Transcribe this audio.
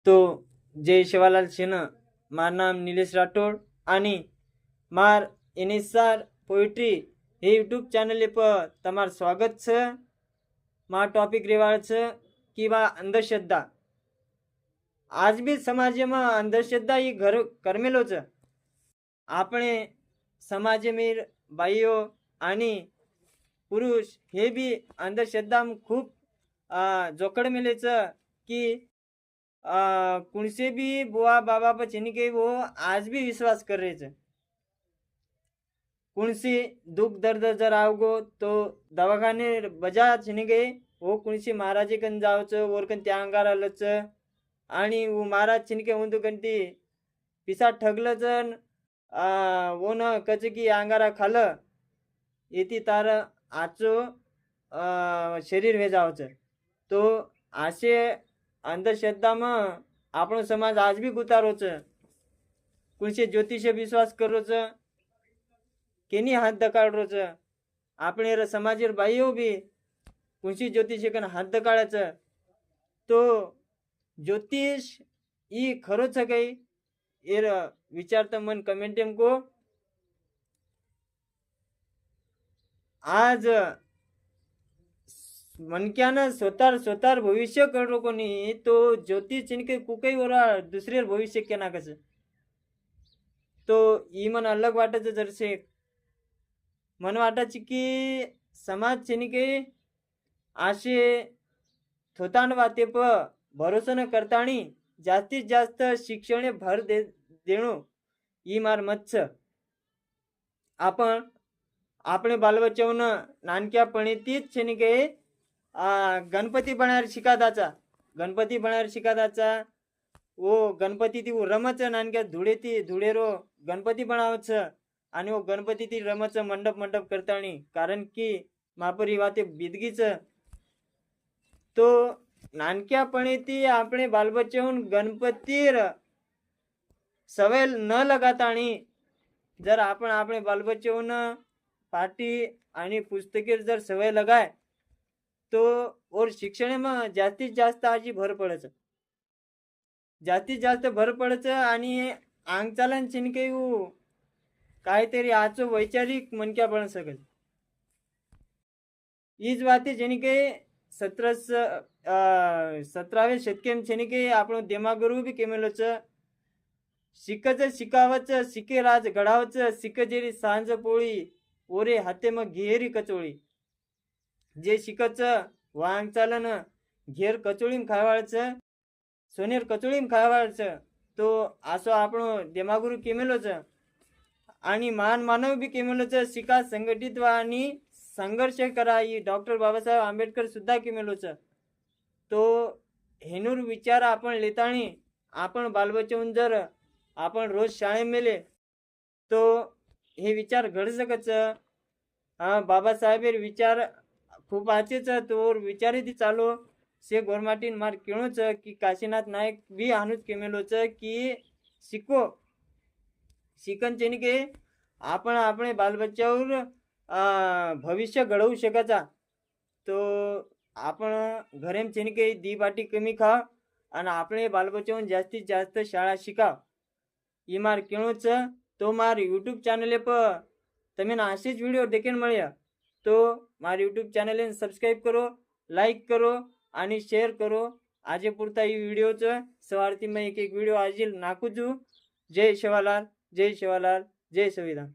तो जय शिवालाल सेन, मार नाम निलेश राठोड आणि मार एनएसआर पोएट्री हे यूट्यूब चैनल पर तमार स्वागत छे। मार टॉपिक रेवाड़ छे कि बा अंधश्रद्धा। आज भी समाज में अंधश्रद्धा ही घर करमेलो छे। आपणे समाज में बाईओ आणि पुरुष हे भी अंधश्रद्धा में खूब जोकड़ मिले छे कि कुणसे भी बुआ बाबा पर चीनी के वो आज भी विश्वास कर रहे थे। कुणसी दुख दर्द जर आओगो तो दवाखाने बजा चीनी गए वो कुणसी महाराज कन जाओ च और कन त्या अंगार आलच आणि वो महाराज चीनी के उंदू कंती पिसा ठगल जन वो न कच की अंगारा खाल येती तार आचो शरीर भेजाव च। तो आशे अंधश्रद्धा में આપણો समाज आज भी गुतारो छे। कुणसे ज्योतिष विश्वास करो छे केनी हाथ दकाळरो छे। આપણે समाजेर बाईओ भी कुणसी ज्योतिष कन हाथ दकाळे छे। तो ज्योतिष ई खरो छे कई एर विचार तो मन कमेंट में को। आज मनक्यानं स्वतः भविष्य कळलो कोणी तो ज्योतिष चिनके कुकई वरा दुसरे भविष्य केना कसे तो ई मन अलग वाटच जरसे। मन वाटाची की समाज चिनके आशे थोतांड वाते पर भरोसा न करतानी जास्तीत जास्त शिक्षण भर देणो ई मार मत छे। आपण आपणे बालबच्चांना नानक्यापणीतीच चिनके गणपति बनायर शिकादाचा। गणपति बनायर शिकादाचा वो गणपति थी वो रमच नानक्या धुळेती धुळेरो गणपति बनावच आणि वो गणपति थी रमच मंडप मंडप करतानी कारण की मापरी वाते बिदगीच। तो नानक्यापणीती आपणे बालबच्चांना गणपतीर सवय न लगातानी जर आपण आपणे बालबच्चांना पाटी आणि पुस्तकेर जर सवय लगाय तो और शिक्षण में जास्तीत जास्त आजी भर पड़े। जास्तीत जास्त भर पड़े आणि आंगचालन चिनके वो काहीतरी आचो वैचारिक मनक्या बन सके। ईज वाते जेनिके 17व्या शतकेम जेनिके आपणो देमागुरु भी केमेलो छ शिकच शिकावच शिके राज घडावच शिक जेरी सांज पोळी ओरे हाते में घेरी कचोळी। जे शिकच वांग चालन घेर कचोळी में खावाळच सोनेर कचोळी में खावाळच तो आसो आपणो देमागुरु केमेलो छ आणि महान मानव भी केमेलो छ शिका संघटित वा आणि संघर्ष करा ई डॉक्टर बाबासाहेब आंबेडकर सुद्धा केमेलो छ। तो हेनूर विचार आपण लेतानी आपण बालबच्चांना जर आपण रोज शाळे मेले तो हे विचार घड सकच। बाबासाहेबेर विचार खूप आचेच तो विचारे थी चालो से गोरमाटीन मार केणो छ कि काशीनाथ नायक भी हानुज केमेलो छ कि शिको शिकन चेनिके आपण आपणे बालबच्चावर भविष्य घडवू शकाचा। तो आपण घरेम चेनिके दी बाटी कमी खा आणि आपणे बालबच्चांना जास्तीत जास्त शाळा शिकाव ई मार केणो छ। तो मार यूट्यूब चैनल पर तमे आशे ज वीडियो देखेन मळ्या तो मार यूट्यूब चैनल ने सब्सक्राइब करो लाइक करो आणि शेयर करो। आजे पुरता ई वीडियो छ सवारती में एक वीडियो आज नाखू छू। जय शिवालाल जय शिवालाल जय संविधान।